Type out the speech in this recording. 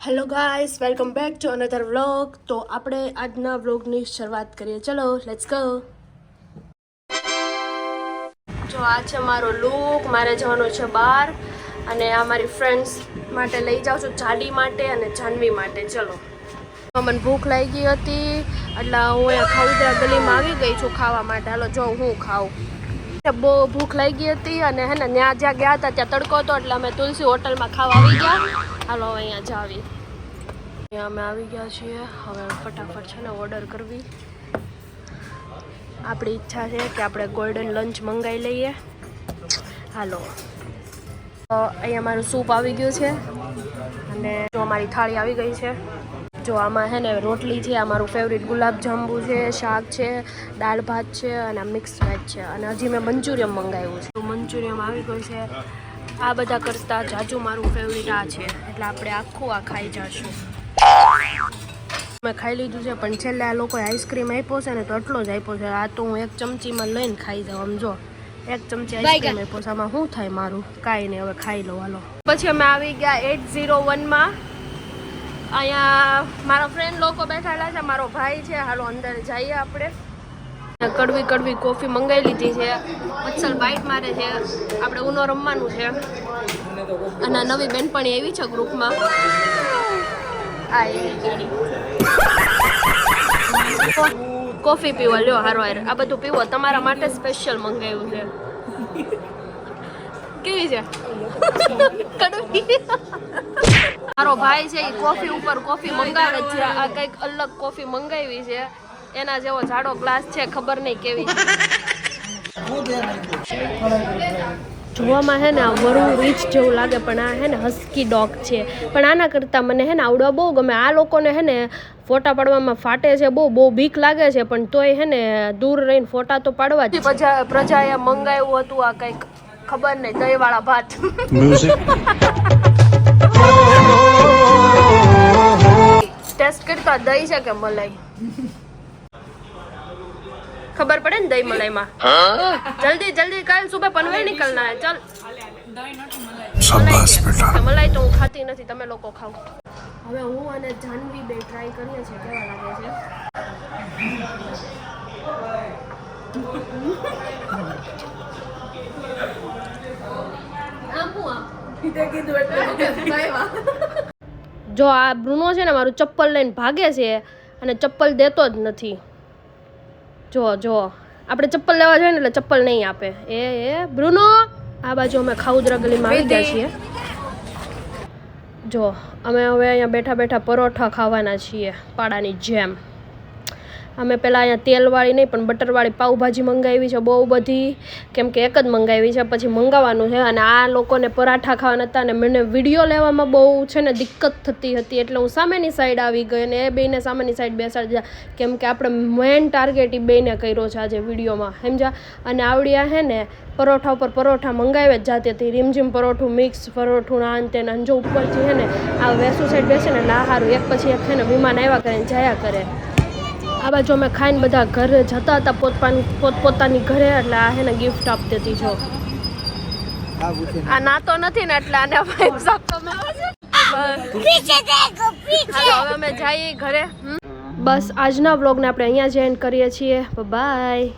Hello guys, welcome back to another vlog. તો આપણે આજના વ્લોગની શરૂઆત કરીએ. ચલો લેટ્સ ગો. જો આ છે મારો લુક. મારે જવાનું છે બહાર અને આ મારી ફ્રેન્ડ્સ માટે લઈ જાઉં છું, જાડી માટે અને જાનવી માટે. ચલો, મને ભૂખ લાગી હતી એટલે હું અહીંયા ખાઉદરા ગલીમાં આવી ગઈ છું ખાવા માટે. હાલો જો હું ખાઉં. બહુ ભૂખ લાગી હતી અને હે ને ત્યાં જ્યાં ગયા હતા ત્યાં તડકો હતો એટલે અમે તુલસી હોટલમાં ખાવા આવી ગયા. હાલો અહીંયા જાવી. અહીંયા અમે આવી ગયા છીએ. હવે ફટાફટ છે ને ઓર્ડર કરવી. આપણી ઈચ્છા છે કે આપણે ગોલ્ડન લંચ મંગાવી લઈએ. હાલો, અહીંયા મારું સૂપ આવી ગયું છે અને જો અમારી થાળી આવી ગઈ છે. જો આમાં હે ને રોટલી છે, આ મારું ફેવરિટ ગુલાબ જાંબુ છે, શાક છે, દાળ ભાત છે અને મિક્સ વેજ છે. અને હજી મેં મંચુરિયમ મંગાવ્યું છે. મંચુરિયમ આવી ગયું છે. આ બધા કરતાં જાજુ મારું ફેવરિટ આ છે એટલે આપણે આખું આ ખાઈ જશું. મેં ખાઈ લીધું છે પણ છેલ્લે આ લોકોએ આઈસ્ક્રીમ આપ્યો છે ને તો એટલો જ આપ્યો છે. આ તો હું એક ચમચીમાં લઈને ખાઈ જાઉં. આમ જો એક ચમચી આઈસ્ક્રીમ આપ્યો છે. આમાં શું થાય મારું? કાંઈ નહીં, હવે ખાઈ લો. હાલો, પછી અમે આવી ગયા 801માં. અહીંયા મારા ફ્રેન્ડ લોકો બેઠેલા છે, મારો ભાઈ છે. હાલો અંદર જઈએ આપણે. કડવી કડવી કોફી મંગાવી લીધી છે. અચ્છલ બાઇટ મારે છે. આપણે ઉનો રમવાનું છે અને નવી બેનપણી આવી છે ગ્રુપમાં. આ એવી ગાડી કોફી પીવો. લ્યો હારો હાર આ બધું પીવો. તમારા માટે સ્પેશિયલ મંગાવ્યું છે. કેવી છે? કડવી. મારો ભાઈ છે એ કોફી ઉપર કોફી મંગાવે છે. આ કંઈક અલગ કોફી મંગાવી છે. એના જેવો જાડો ગ્લાસ છે, ખબર નહીં કેવી. જોવામાં હે ને આ વરુ રીચ જેવું લાગે પણ આ હે ને હસ્કી ડોગ છે. પણ આના કરતાં મને હે ને આવડવા બહુ ગમે. આ લોકોને હે ને ફોટા પાડવામાં ફાટે છે, બહુ બીક લાગે છે પણ તોય હે ને દૂર રહીને ફોટા તો પાડવા જ. પ્રજાએ મંગાવ્યું હતું આ કંઈક ખબર નહીં, દહીંવાળા ભાત. ટેસ્ટ કરતા દહીં છે કે મલાઈ ખબર પડે ને? દહીં મલાઈમાં જલ્દી જલ્દી કાલ સુબહ પનવે નીકળના હે. ચલ, મલાઈ તો હું ખાતી નથી, તમે લોકો ખાઓ. હવે હું અને જાનવી બે ટ્રાય કરીએ છીએ કેવા લાગે છે. જો આ બ્રુનો છે ને મારું ચપ્પલ લઈને ભાગે છે અને ચપ્પલ દેતો જ નથી. જો આપણે ચપ્પલ લેવા જોઈએ ને એટલે ચપ્પલ નહીં આપે. એ બ્રુનો, આ બાજુ અમે ખાઉદરા ગલીમાં આવી ગયા છીએ. જો અમે હવે અહીંયા બેઠા બેઠા પરોઠા ખાવાના છીએ પાડાની જેમ. અમે પહેલાં અહીંયા તેલવાળી નહીં પણ બટરવાળી પાઉંભાજી મંગાવી છે બહુ બધી, કેમ કે એક જ મંગાવી છે, પછી મંગાવવાનું છે. અને આ લોકોને પરાઠા ખાવાના હતા અને મને વિડીયો લેવામાં બહુ છે ને દિક્કત થતી હતી એટલે હું સામેની સાઈડ આવી ગઈ અને એ બેને સામેની સાઈડ બેસાડી દીધા, કેમ કે આપણે મેઇન ટાર્ગેટ એ બેને કર્યો છે આજે વિડીયોમાં, સમજ્યા. અને આવડ્યા હે ને પરોઠા ઉપર પરોઠા મંગાવે જ જાતી હતી. રીમઝીમ પરોઠું, મિક્સ પરોઠું, નાન તે જો ઉપરથી હે ને આ વેસુ સાઈડ બેસે ને લા હારું એક પછી એક છે ને વિમાન આવ્યા કરે ને જાયા કરે. આ બાજુ અમે ખાઈને બધા ઘરે જતા હતા પોતપોતાની ઘરે એટલે આ હે ને ગિફ્ટ આપતી હતી. જો આ નાતો નથી ને એટલે આને વાઇબ્સ આપવામાં આવે છે. હાલો હવે અમે જઈએ ઘરે. બસ આજના વ્લોગને આપણે અહીંયા જ એન્ડ કરીએ છીએ. બાય.